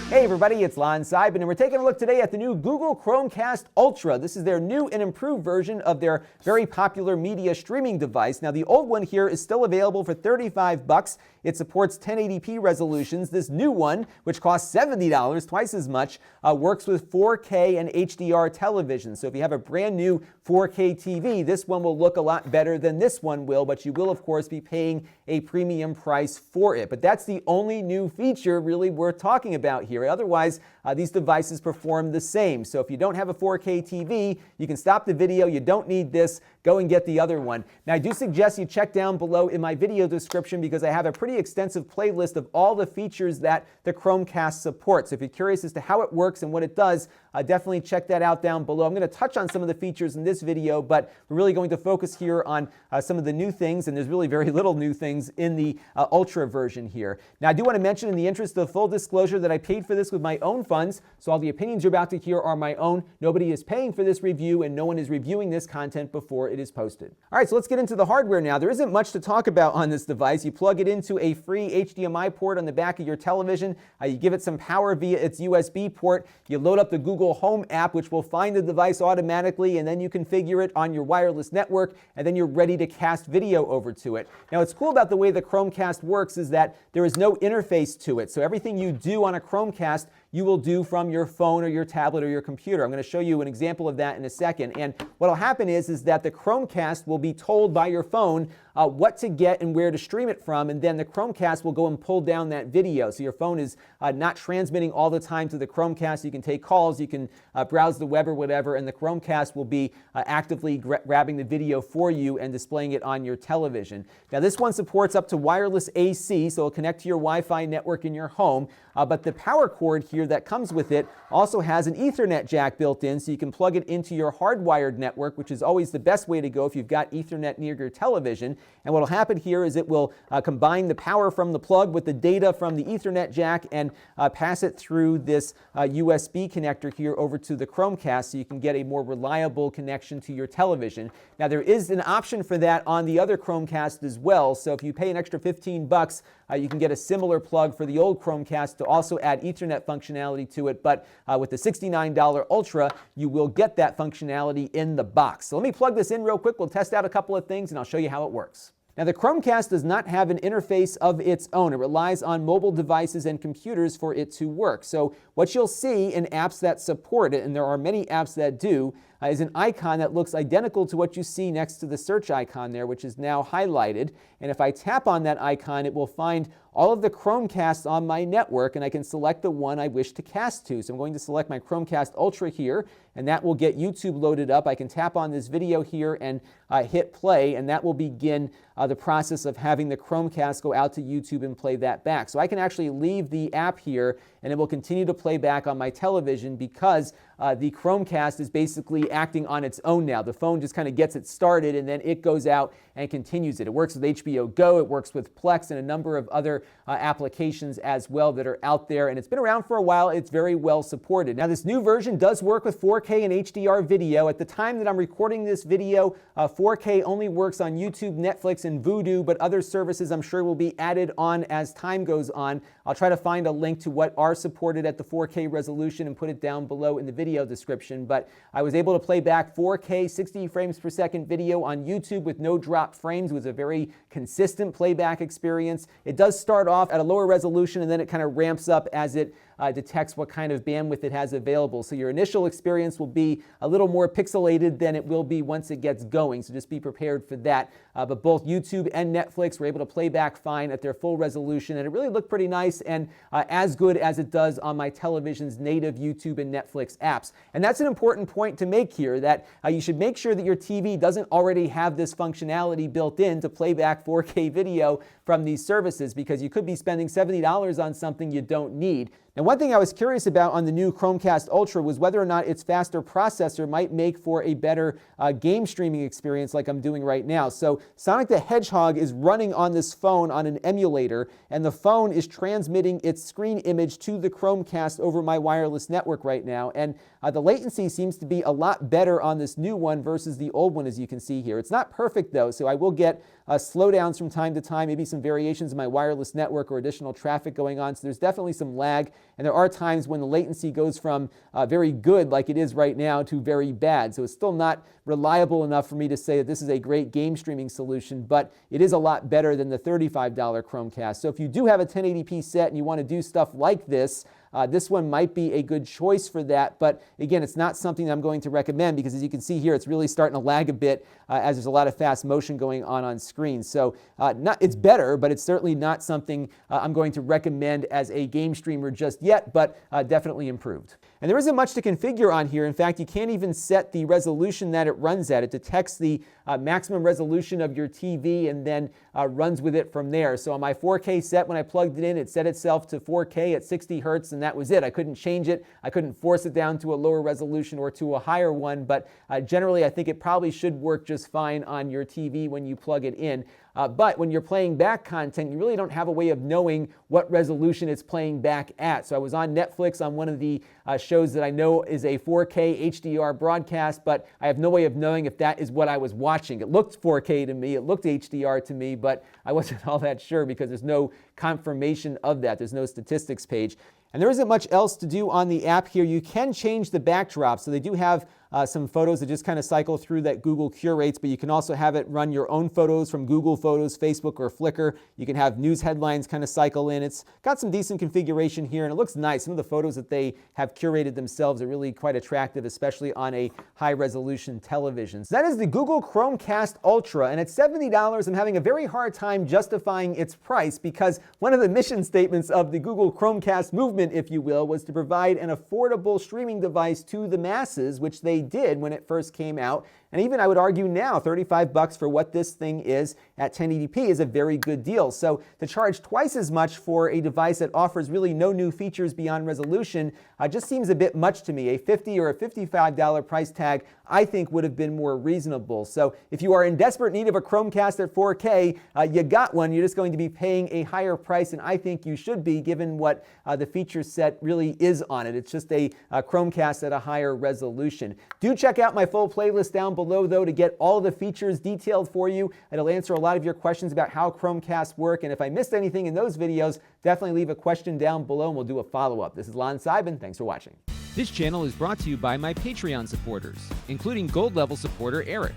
Hey everybody, it's Lon.TV, and we're taking a look today at the new Google Chromecast Ultra. This is their new and improved version of their very popular media streaming device. Now the old one here is still available for $35. It supports 1080p resolutions. This new one, which costs $70, twice as much, works with 4K and HDR television. So if you have a brand new 4K TV, this one will look a lot better than this one will, but you will of course be paying a premium price for it. But that's the only new feature really worth talking about here. Otherwise, these devices perform the same. So if you don't have a 4K TV, you can stop the video. You don't need this. Go and get the other one. Now, I do suggest you check down below in my video description because I have a pretty extensive playlist of all the features that the Chromecast supports. So if you're curious as to how it works and what it does, definitely check that out down below. I'm going to touch on some of the features in this video, but we're really going to focus here on some of the new things, and there's really very little new things in the Ultra version here. Now, I do want to mention, in the interest of full disclosure, that I paid for this with my own funds, so all the opinions you're about to hear are my own. Nobody is paying for this review, and no one is reviewing this content before it is posted. All right, so let's get into the hardware now. There isn't much to talk about on this device. You plug it into a free HDMI port on the back of your television. You give it some power via its USB port. You load up the Google Home app, which will find the device automatically, and then you configure it on your wireless network, and then you're ready to cast video over to it. Now, what's cool about the way the Chromecast works is that there is no interface to it. So everything you do on a Chromecast, you will do from your phone or your tablet or your computer. I'm going to show you an example of that in a second. And what will happen is that the Chromecast will be told by your phone what to get and where to stream it from, and then the Chromecast will go and pull down that video. So your phone is not transmitting all the time to the Chromecast. You can take calls, you can browse the web or whatever, and the Chromecast will be actively grabbing the video for you and displaying it on your television. Now this one supports up to wireless AC, so it'll connect to your Wi-Fi network in your home, but the power cord here that comes with it also has an Ethernet jack built in, so you can plug it into your hardwired network, which is always the best way to go if you've got Ethernet near your television. And what will happen here is it will combine the power from the plug with the data from the Ethernet jack and pass it through this USB connector here over to the Chromecast, so you can get a more reliable connection to your television. Now there is an option for that on the other Chromecast as well, so if you pay an extra $15, you can get a similar plug for the old Chromecast to also add Ethernet functionality to it, but with the $69 Ultra, you will get that functionality in the box. So let me plug this in real quick. We'll test out a couple of things and I'll show you how it works. Now the Chromecast does not have an interface of its own. It relies on mobile devices and computers for it to work. So what you'll see in apps that support it, and there are many apps that do, is an icon that looks identical to what you see next to the search icon there, which is now highlighted. And if I tap on that icon, it will find all of the Chromecasts on my network, and I can select the one I wish to cast to. So I'm going to select my Chromecast Ultra here, and that will get YouTube loaded up. I can tap on this video here and hit play, and that will begin the process of having the Chromecast go out to YouTube and play that back. So I can actually leave the app here, and it will continue to play back on my television because the Chromecast is basically acting on its own now. The phone just kind of gets it started, and then it goes out and continues it. It works with HBO Go, it works with Plex, and a number of other applications as well that are out there, and it's been around for a while. It's very well supported. Now this new version does work with 4K and HDR video. At the time that I'm recording this video, 4K only works on YouTube, Netflix, and Vudu, but other services I'm sure will be added on as time goes on. I'll try to find a link to what are supported at the 4K resolution and put it down below in the video description, but I was able to play back 4K 60 frames per second video on YouTube with no drop frames. It was a very consistent playback experience. It does start off at a lower resolution, and then it kind of ramps up as it detects what kind of bandwidth it has available. So your initial experience will be a little more pixelated than it will be once it gets going, so just be prepared for that. But both YouTube and Netflix were able to play back fine at their full resolution, and it really looked pretty nice and as good as it does on my television's native YouTube and Netflix apps. And that's an important point to make here, that you should make sure that your TV doesn't already have this functionality built in to play back 4K video from these services, because you could be spending $70 on something you don't need. Now, one thing I was curious about on the new Chromecast Ultra was whether or not its faster processor might make for a better game streaming experience like I'm doing right now. So Sonic the Hedgehog is running on this phone on an emulator, and the phone is transmitting its screen image to the Chromecast over my wireless network right now. And the latency seems to be a lot better on this new one versus the old one, as you can see here. It's not perfect though, so I will get slowdowns from time to time, maybe some some variations in my wireless network or additional traffic going on, so there's definitely some lag, and there are times when the latency goes from very good, like it is right now, to very bad. So it's still not reliable enough for me to say that this is a great game streaming solution, but it is a lot better than the $35 Chromecast. So if you do have a 1080p set and you want to do stuff like this, this one might be a good choice for that, but again, it's not something that I'm going to recommend because as you can see here, it's really starting to lag a bit as there's a lot of fast motion going on screen. So it's better, but it's certainly not something I'm going to recommend as a game streamer just yet, but definitely improved. And there isn't much to configure on here. In fact, you can't even set the resolution that it runs at. It detects the maximum resolution of your TV and then runs with it from there. So on my 4K set, when I plugged it in, it set itself to 4K at 60 hertz, and that was it. I couldn't change it. I couldn't force it down to a lower resolution or to a higher one, but generally I think it probably should work just fine on your TV when you plug it in. But when you're playing back content, you really don't have a way of knowing what resolution it's playing back at. So I was on Netflix on one of the shows that I know is a 4K HDR broadcast, but I have no way of knowing if that is what I was watching. It looked 4K to me, it looked HDR to me, but I wasn't all that sure because there's no confirmation of that. There's no statistics page. And there isn't much else to do on the app here. You can change the backdrop. So they do have some photos that just kind of cycle through that Google curates, but you can also have it run your own photos from Google Photos, Facebook, or Flickr. You can have news headlines kind of cycle in. It's got some decent configuration here, and it looks nice. Some of the photos that they have curated themselves are really quite attractive, especially on a high-resolution television. So that is the Google Chromecast Ultra, and at $70, I'm having a very hard time justifying its price because one of the mission statements of the Google Chromecast movement, if you will, was to provide an affordable streaming device to the masses, which they did when it first came out. And even I would argue now, $35 for what this thing is at 1080p is a very good deal. So to charge twice as much for a device that offers really no new features beyond resolution just seems a bit much to me. A $50 or a $55 price tag I think would have been more reasonable. So if you are in desperate need of a Chromecast at 4K, you got one. You're just going to be paying a higher price, and I think you should be given what the feature set really is on it. It's just a Chromecast at a higher resolution. Do check out my full playlist down below, though, to get all of the features detailed for you. It'll answer a lot of your questions about how Chromecasts work, and if I missed anything in those videos, definitely leave a question down below and we'll do a follow-up. This is Lon.TV. Thanks for watching. This channel is brought to you by my Patreon supporters, including gold level supporter Eric.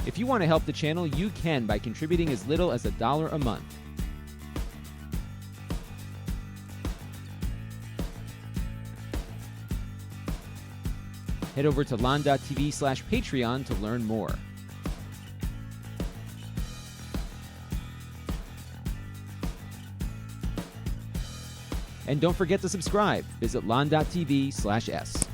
If you want to help the channel, you can by contributing as little as $1 a month. Head over to Lon.TV/Patreon to learn more. And don't forget to subscribe. Visit Lon.TV/S.